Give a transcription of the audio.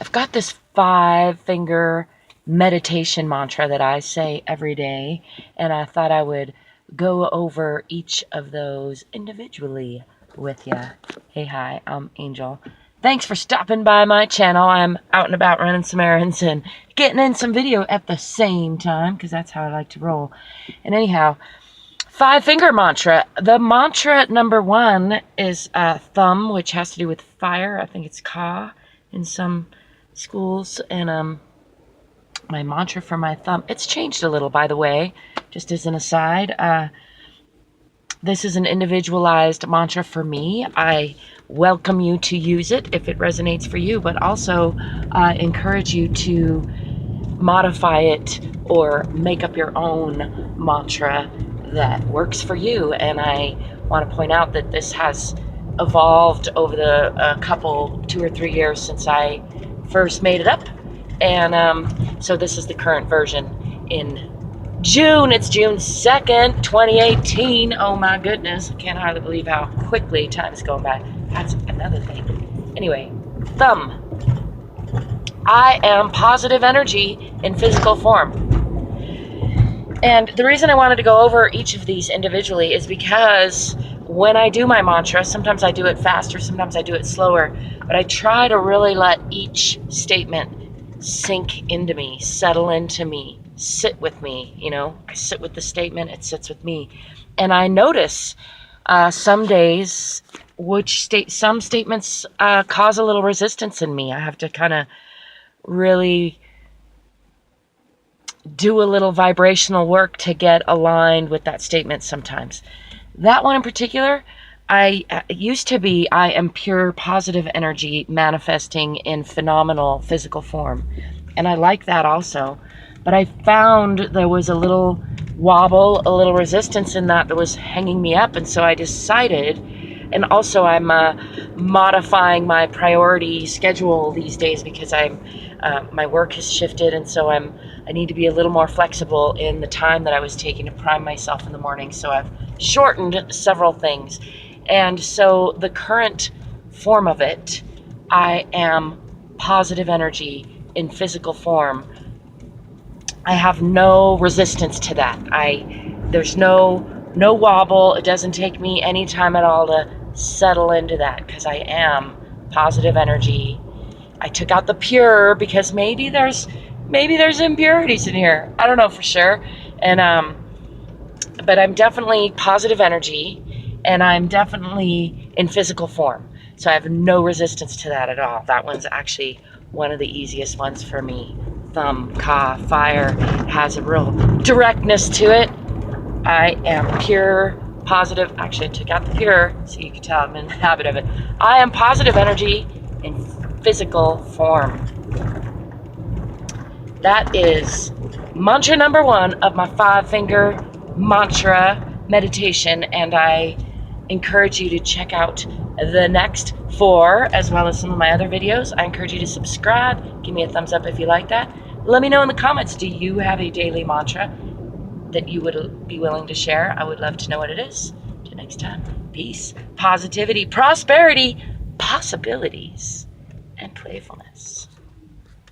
I've got this 5-finger meditation mantra that I say every day, and I thought I would go over each of those individually with you. Hey, hi, I'm Angel. Thanks for stopping by my channel. I'm out and about running some errands and getting in some video at the same time, because that's how I like to roll. And anyhow, 5-finger mantra. The mantra number 1 is thumb, which has to do with fire. I think it's ka in some schools. And my mantra for my thumb, it's changed a little, by the way, just as an aside. This is an individualized mantra for me. I welcome you to use it if it resonates for you, but also encourage you to modify it or make up your own mantra that works for you. And I want to point out that this has evolved over the 2 or 3 years since I first made it up. And so this is the current version in June. It's June 2nd, 2018. Oh my goodness. I can't hardly believe how quickly time is going by. That's another thing. Anyway, thumb. I am positive energy in physical form. And the reason I wanted to go over each of these individually is because when I do my mantra, sometimes I do it faster, sometimes I do it slower, but I try to really let each statement sink into me, settle into me, sit with me. You know, I sit with the statement, it sits with me. And I notice some days some statements cause a little resistance in me. I have to kind of really do a little vibrational work to get aligned with that statement sometimes. That one in particular, I am pure positive energy manifesting in phenomenal physical form. And I like that also. But I found there was a little wobble, a little resistance in that was hanging me up. And so I decided, and also I'm modifying my priority schedule these days because my work has shifted, and so I need to be a little more flexible in the time that I was taking to prime myself in the morning. So I've shortened several things. And so the current form of it, I am positive energy in physical form. I have no resistance to that. There's no wobble. It doesn't take me any time at all to settle into that because I am positive energy. I took out the pure because maybe there's impurities in here. I don't know for sure. And but I'm definitely positive energy, and I'm definitely in physical form. So I have no resistance to that at all. That one's actually one of the easiest ones for me. Thumb, ka, fire, has a real directness to it. I am pure, positive. Actually, I took out the pure, so you can tell I'm in the habit of it. I am positive energy in physical form. That is mantra number 1 of my 5-finger mantra meditation, and I encourage you to check out the next 4 as well as some of my other videos. I encourage you to subscribe, give me a thumbs up if you like that. Let me know in the comments, do you have a daily mantra that you would be willing to share? I would love to know what it is. Till next time, peace, positivity, prosperity, possibilities, and playfulness.